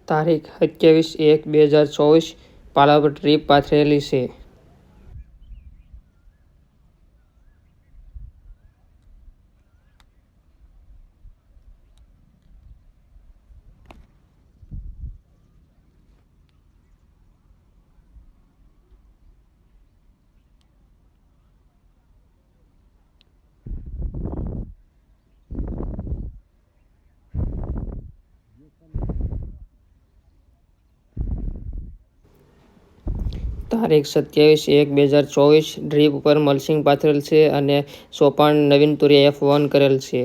તારીખ 27/1/2024 પાલા પર ટ્રીપ પાથરેલી છે. તારીખ 27/1/2024 ડ્રીપ ઉપર મલ્ચિંગ પાથરેલ છે અને સોપાન નવીન તુરિયા F1 કરેલ છે.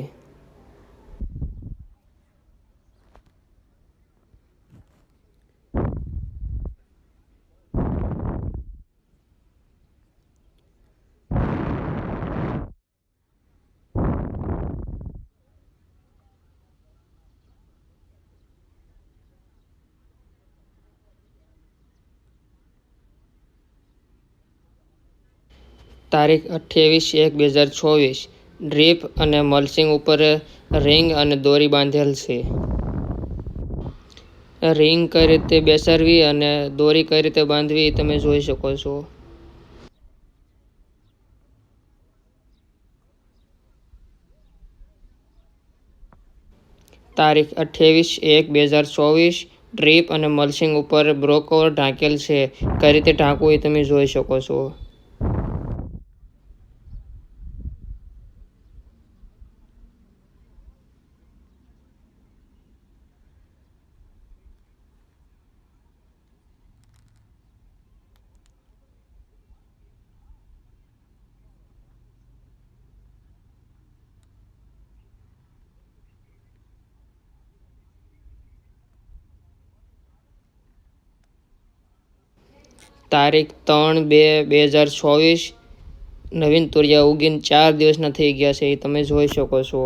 તારીખ 28/1/2024 ડ્રીપ અને મલ્ચિંગ ઉપર રિંગ અને દોરી બાંધેલ છે. રિંગ કઈ રીતે બેસાડવી અને દોરી કઈ રીતે બાંધવી તમે જોઈ શકો છો. તારીખ 28/1/2024 ડ્રીપ અને મલ્ચિંગ ઉપર બ્રોકર ઢાંકેલ છે. કઈ રીતે ઢાંકવું એ તમે જોઈ શકો છો. તારીખ 3/2/2024 નવીન તુરિયા ઉગીને 4 દિવસના થઈ ગયા છે એ તમે જોઈ શકો છો.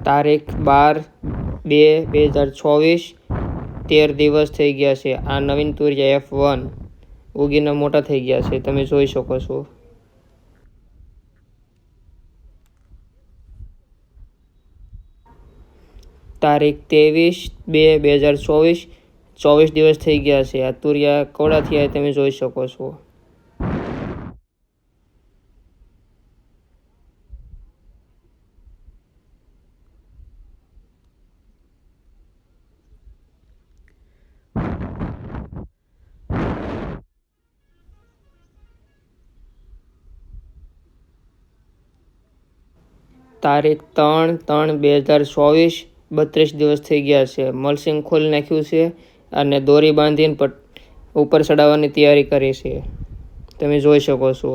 તારીખ 12/2/2024 13 દિવસ થઈ ગયા છે. આ નવીન તુરિયા F1 ઉગીને મોટા થઈ ગયા છે તમે જોઈ શકો છો. તારીખ 23/2/2024 24 દિવસ થઈ ગયા છે. આ તુરિયા કવડા થયા તમે જોઈ શકો છો. તારીખ 3/3/2024 32 દિવસ થઈ ગયા છે. મલ્ચિંગ ખોલી નાખ્યું છે અને દોરી બાંધીને ઉપર ચડાવવાની તૈયારી કરી છે તમે જોઈ શકો છો.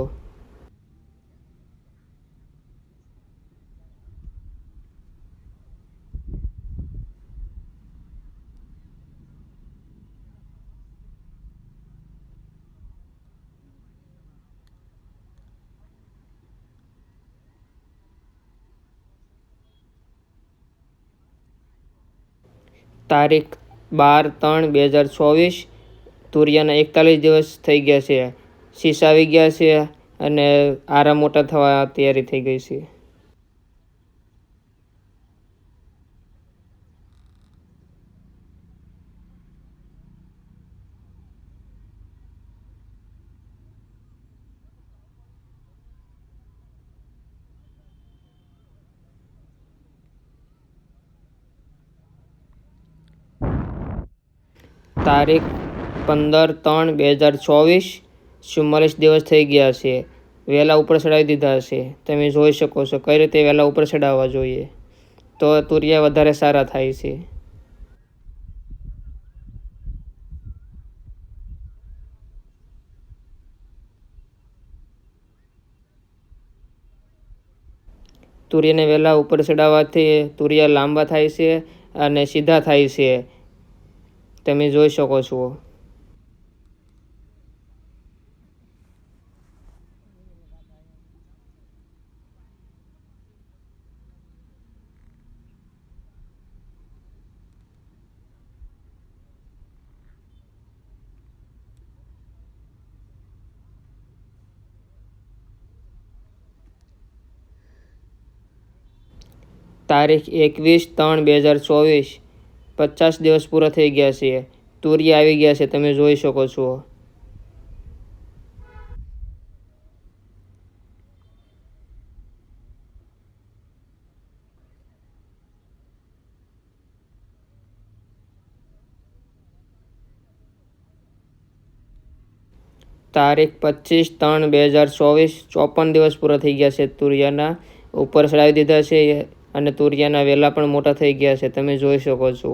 તારીખ 12/3/2024 તુરિયાના 41 દિવસ થઈ ગયા છે. શીશ આવી ગયા છે અને આરા મોટા થવા તૈયારી થઈ ગઈ છે. તારીખ 15/3/2024 44 દિવસ થઈ ગયા છે. વેલા ઉપર ચડાવી દીધા છે તમે જોઈ શકો છો. કઈ રીતે વેલા ઉપર ચડાવવા જોઈએ તો તુરિયા વધારે સારા થાય છે. તુરિયાને વહેલા ઉપર ચડાવવાથી તુરિયા લાંબા થાય છે અને સીધા થાય છે તમે જોઈ શકો છો. તારીખ 21/3/2024, 50 દિવસ પૂરા થઈ ગયા છે. તુર્ય આવી ગયા છે, તમે જોઈ શકો છો. તારીખ 25/3/2024, 54 દિવસ પૂરા થઈ ગયા છે. તુર્યના ઉપર ચડાવી દીધા છે અને તુર્યના વેલા પણ મોટા થઈ ગયા છે, તમે જોઈ શકો છો.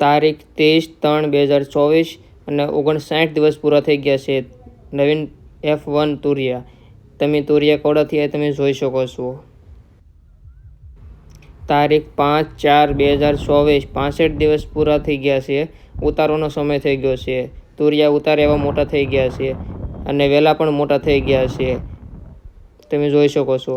તારીખ 23/3/2024 અને 59 દિવસ પૂરા થઈ ગયા છે. નવીન F1 તુર્ય, તમે તુર્ય કોડા થયા તમે જોઈ શકો છો. તારીખ 5/4/2024, 65 દિવસ પૂરા થઈ ગયા છે. ઉતારોનો સમય થઈ ગયો છે. તુર્યા ઉતારે એવા મોટા થઈ ગયા છે અને વેલા પણ મોટા થઈ ગયા છે, તમે જોઈ શકો છો.